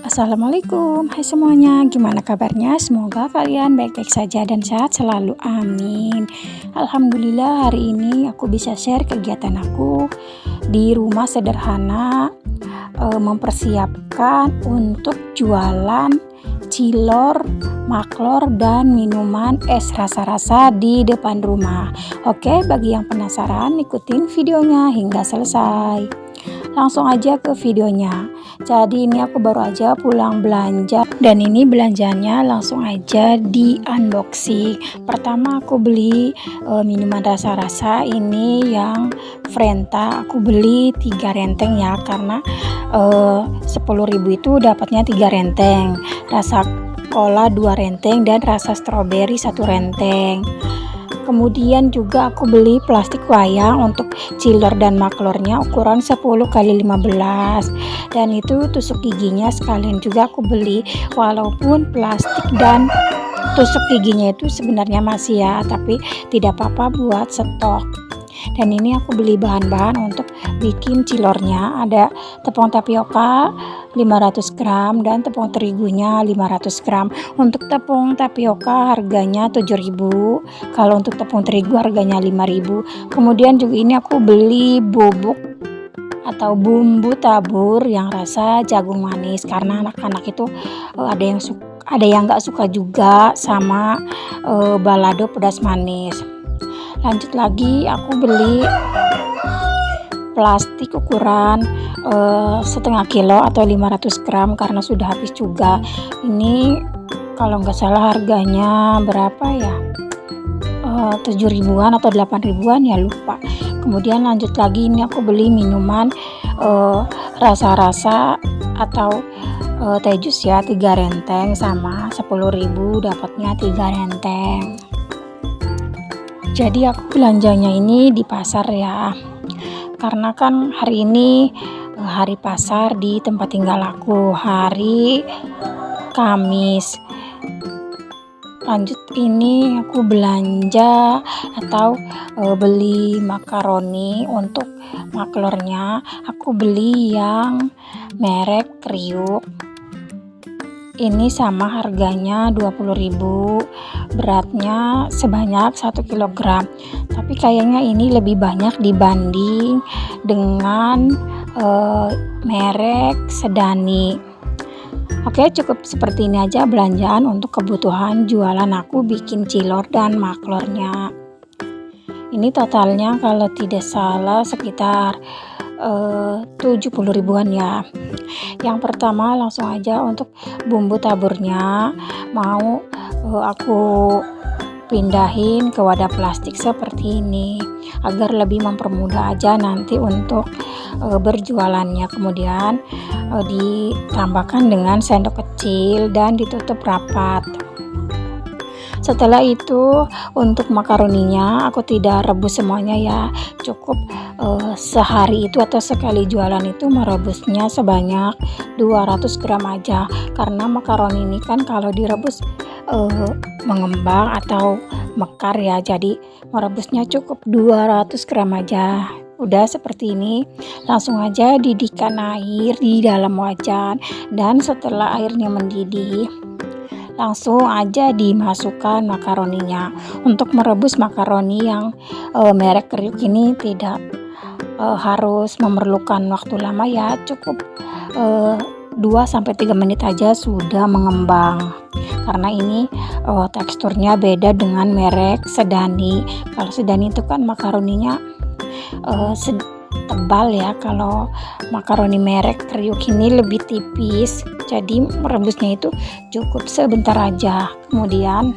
Assalamualaikum, hai semuanya, gimana kabarnya? Semoga kalian baik-baik saja dan sehat selalu, amin. Alhamdulillah hari ini aku bisa share kegiatan aku di rumah sederhana, mempersiapkan untuk jualan cilor, maklor, dan minuman es rasa-rasa di depan rumah. Oke, bagi yang penasaran ikutin videonya hingga selesai. Langsung aja ke videonya. Jadi ini aku baru aja pulang belanja dan ini belanjanya langsung aja di unboxing. Pertama aku beli minuman rasa-rasa ini yang Frenta. Aku beli 3 renteng ya karena 10.000 itu dapatnya 3 renteng. Rasa cola 2 renteng dan rasa stroberi 1 renteng. Kemudian juga aku beli plastik wayang untuk chiller dan maklornya ukuran 10 kali 15 dan itu tusuk giginya sekalian juga aku beli, walaupun plastik dan tusuk giginya itu sebenarnya masih ya, tapi tidak apa-apa buat stok. Dan ini aku beli bahan-bahan untuk bikin cilornya, ada tepung tapioka 500 gram dan tepung terigunya 500 gram. Untuk tepung tapioka harganya 7.000, kalau untuk tepung terigu harganya 5.000. Kemudian juga ini aku beli bubuk atau bumbu tabur yang rasa jagung manis karena anak-anak itu ada yang nggak suka juga sama balado pedas manis. Lanjut lagi aku beli plastik ukuran setengah kilo atau 500 gram karena sudah habis juga. Ini kalau nggak salah harganya berapa ya, 7 ribuan atau 8 ribuan ya, lupa. Kemudian lanjut lagi ini aku beli minuman rasa-rasa atau teh jus ya, 3 renteng sama 10.000 dapatnya 3 renteng. Jadi aku belanjanya ini di pasar ya, karena kan hari ini hari pasar di tempat tinggal aku, hari Kamis. Lanjut ini aku belanja atau beli makaroni untuk maklornya. Aku beli yang merek Kriuk. Ini sama harganya 20.000, beratnya sebanyak 1 kg. Tapi kayaknya ini lebih banyak dibanding dengan merek Sedani. Oke, cukup seperti ini aja belanjaan untuk kebutuhan jualan aku bikin cilor dan maklornya. Ini totalnya kalau tidak salah sekitar 70 ribuan ya. Yang pertama langsung aja untuk bumbu taburnya mau aku pindahin ke wadah plastik seperti ini agar lebih mempermudah aja nanti untuk berjualannya. Kemudian ditambahkan dengan sendok kecil dan ditutup rapat. Setelah itu untuk makaroninya aku tidak rebus semuanya ya, cukup sehari itu atau sekali jualan itu merebusnya sebanyak 200 gram aja, karena makaroni ini kan kalau direbus mengembang atau mekar ya, jadi merebusnya cukup 200 gram aja. Udah seperti ini, langsung aja didihkan air di dalam wajan dan setelah airnya mendidih langsung aja dimasukkan makaroninya. Untuk merebus makaroni yang merek Kriuk ini tidak harus memerlukan waktu lama ya, cukup 2-3 menit aja sudah mengembang. Karena ini teksturnya beda dengan merek Sedani. Kalau Sedani itu kan makaroninya tebal ya, kalau makaroni merek Kriuk ini lebih tipis, jadi merebusnya itu cukup sebentar aja. Kemudian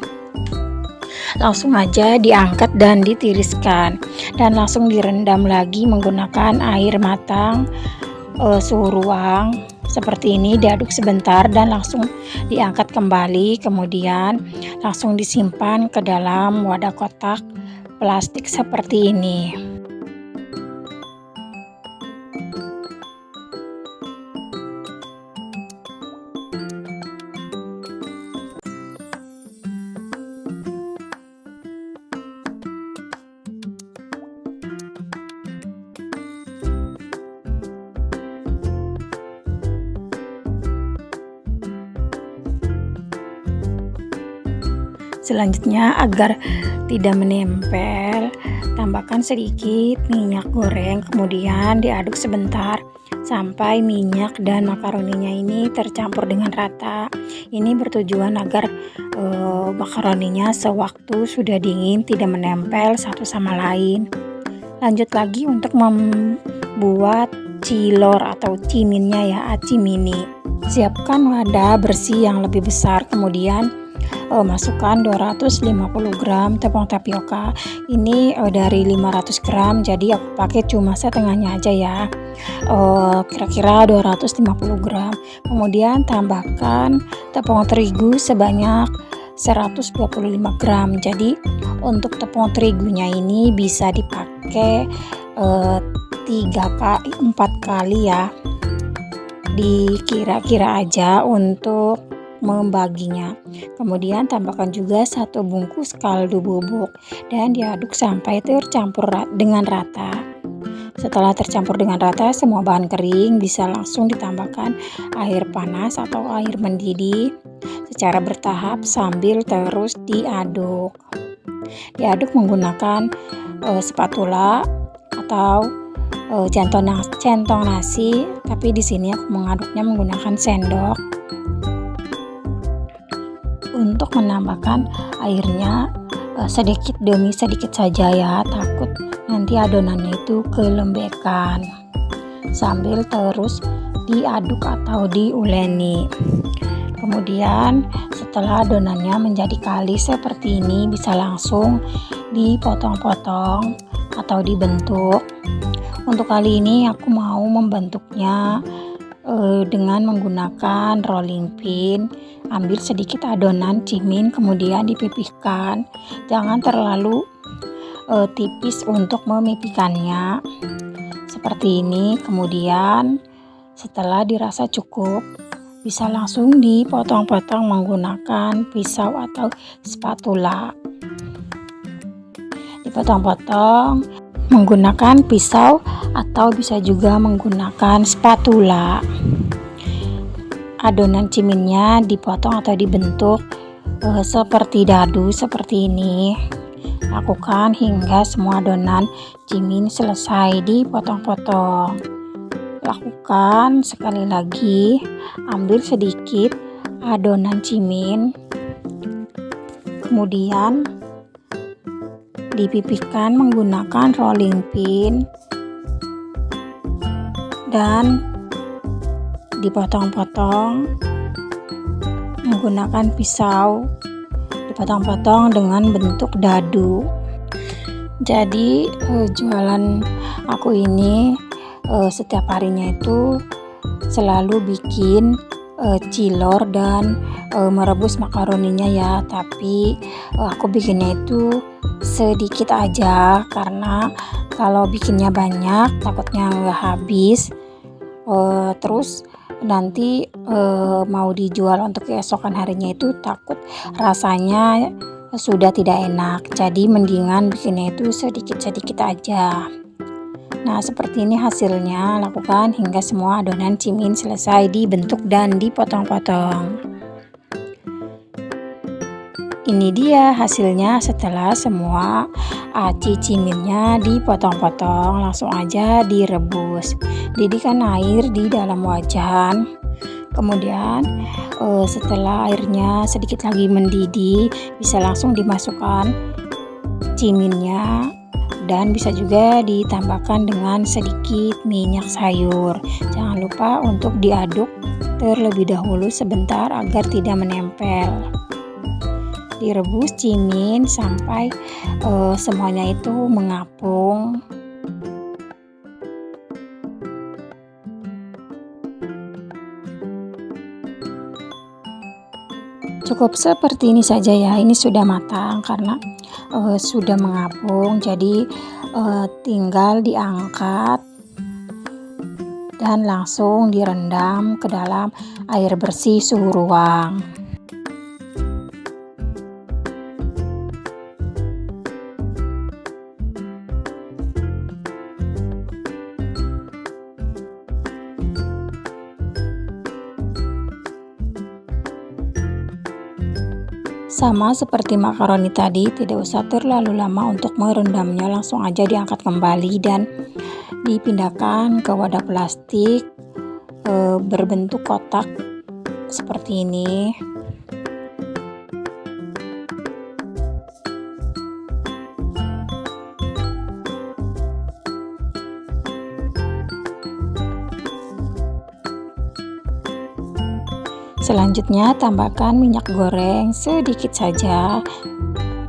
langsung aja diangkat dan ditiriskan dan langsung direndam lagi menggunakan air matang suhu ruang seperti ini, diaduk sebentar dan langsung diangkat kembali. Kemudian langsung disimpan ke dalam wadah kotak plastik seperti ini. Selanjutnya, agar tidak menempel, tambahkan sedikit minyak goreng, kemudian diaduk sebentar sampai minyak dan makaroninya ini tercampur dengan rata. Ini bertujuan agar makaroninya sewaktu sudah dingin tidak menempel satu sama lain. Lanjut lagi untuk membuat cilor atau ciminnya ya, aci mini. Siapkan wadah bersih yang lebih besar, kemudian masukkan 250 gram tepung tapioka. Ini dari 500 gram, jadi aku pakai cuma setengahnya aja ya, kira-kira 250 gram. Kemudian tambahkan tepung terigu sebanyak 125 gram. Jadi untuk tepung terigunya ini bisa dipakai 4 kali ya, dikira-kira aja untuk membaginya. Kemudian tambahkan juga 1 bungkus kaldu bubuk dan diaduk sampai tercampur dengan rata. Setelah tercampur dengan rata semua bahan kering, bisa langsung ditambahkan air panas atau air mendidih secara bertahap sambil terus diaduk. Diaduk menggunakan spatula atau centong nasi, tapi di sini aku mengaduknya menggunakan sendok. Untuk menambahkan airnya sedikit demi sedikit saja ya, takut nanti adonannya itu kelembekan, sambil terus diaduk atau diuleni. Kemudian setelah adonannya menjadi kali seperti ini, bisa langsung dipotong-potong atau dibentuk. Untuk kali ini aku mau membentuknya dengan menggunakan rolling pin. Ambil sedikit adonan cimin, kemudian dipipihkan. Jangan terlalu tipis untuk memipihkannya. Seperti ini. Kemudian setelah dirasa cukup, bisa langsung dipotong-potong menggunakan pisau atau spatula. Dipotong-potong menggunakan pisau atau bisa juga menggunakan spatula. Adonan ciminnya dipotong atau dibentuk seperti dadu seperti ini. Lakukan hingga semua adonan cimin selesai dipotong-potong. Lakukan sekali lagi, ambil sedikit adonan cimin, kemudian dipipihkan menggunakan rolling pin dan dipotong-potong menggunakan pisau, dipotong-potong dengan bentuk dadu. Jadi jualan aku ini setiap harinya itu selalu bikin cilor dan merebus makaroninya ya, tapi aku bikinnya itu sedikit aja karena kalau bikinnya banyak takutnya nggak habis, terus nanti mau dijual untuk keesokan harinya itu takut rasanya sudah tidak enak, jadi mendingan bikinnya itu sedikit-sedikit aja. Nah seperti ini hasilnya. Lakukan hingga semua adonan cimin selesai dibentuk dan dipotong-potong. Ini dia hasilnya setelah semua aci ciminnya dipotong-potong. Langsung aja direbus. Didihkan air di dalam wajan. Kemudian setelah airnya sedikit lagi mendidih, bisa langsung dimasukkan ciminnya dan bisa juga ditambahkan dengan sedikit minyak sayur. Jangan lupa untuk diaduk terlebih dahulu sebentar agar tidak menempel. Direbus cimin sampai semuanya itu mengapung. Cukup seperti ini saja ya, ini sudah matang karena sudah mengapung, jadi tinggal diangkat dan langsung direndam ke dalam air bersih suhu ruang. Sama seperti makaroni tadi, tidak usah terlalu lama untuk merendamnya, langsung aja diangkat kembali dan dipindahkan ke wadah plastik berbentuk kotak seperti ini. Selanjutnya tambahkan minyak goreng sedikit saja,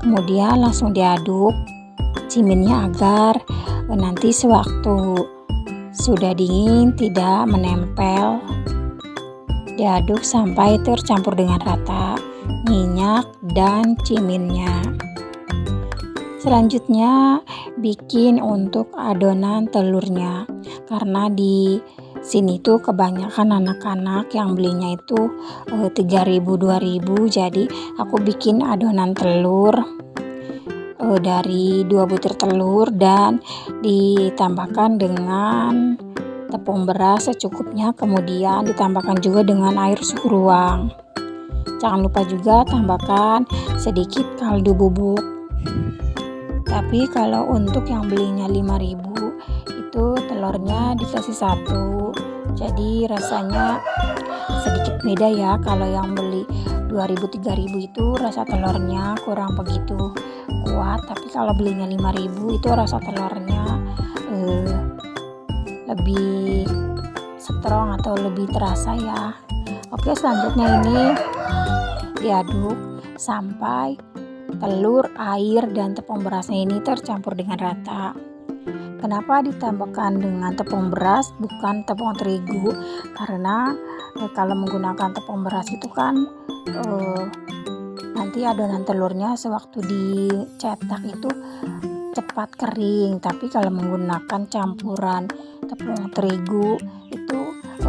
kemudian langsung diaduk ciminnya agar nanti sewaktu sudah dingin tidak menempel. Diaduk sampai tercampur dengan rata minyak dan ciminnya. Selanjutnya bikin untuk adonan telurnya, karena di sini tuh kebanyakan anak-anak yang belinya itu 3.000 2.000, jadi aku bikin adonan telur dari 2 butir telur dan ditambahkan dengan tepung beras secukupnya, kemudian ditambahkan juga dengan air suhu ruang. Jangan lupa juga tambahkan sedikit kaldu bubuk. Tapi kalau untuk yang belinya 5.000 itu telurnya dikasih 1, jadi rasanya sedikit beda ya. Kalau yang beli 2.000 3.000 itu rasa telurnya kurang begitu kuat, tapi kalau belinya 5.000 itu rasa telurnya lebih strong atau lebih terasa ya. Oke, selanjutnya ini diaduk sampai telur, air, dan tepung berasnya ini tercampur dengan rata. Kenapa ditambahkan dengan tepung beras bukan tepung terigu? Karena kalau menggunakan tepung beras itu kan nanti adonan telurnya sewaktu dicetak itu cepat kering, tapi kalau menggunakan campuran tepung terigu itu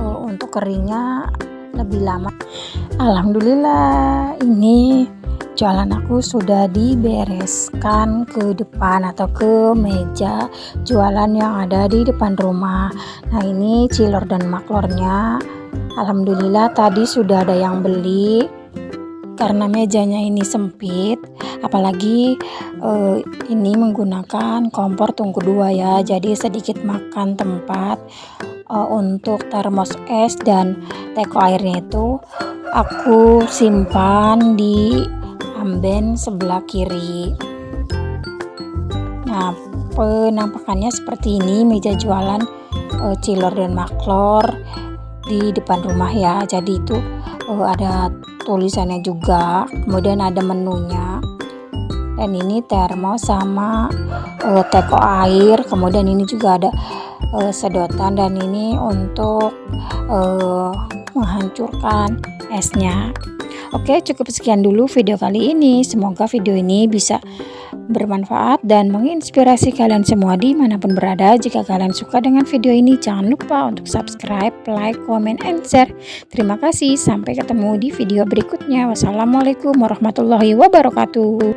untuk keringnya lebih lama. Alhamdulillah, ini jualan aku sudah dibereskan ke depan atau ke meja jualan yang ada di depan rumah. Nah, ini cilor dan maklornya alhamdulillah tadi sudah ada yang beli, karena mejanya ini sempit, apalagi ini menggunakan kompor tungku 2 ya, jadi sedikit makan tempat. Untuk termos es dan teko airnya itu aku simpan di amben sebelah kiri. Nah, penampakannya seperti ini meja jualan cilor dan maklor di depan rumah ya. Jadi itu ada tulisannya juga, kemudian ada menunya, dan ini termos sama teko air, kemudian ini juga ada sedotan, dan ini untuk menghancurkan esnya. Oke, cukup sekian dulu video kali ini. Semoga video ini bisa bermanfaat dan menginspirasi kalian semua dimanapun berada. Jika kalian suka dengan video ini, jangan lupa untuk subscribe, like, comment, and share. Terima kasih, sampai ketemu di video berikutnya. Wassalamualaikum warahmatullahi wabarakatuh.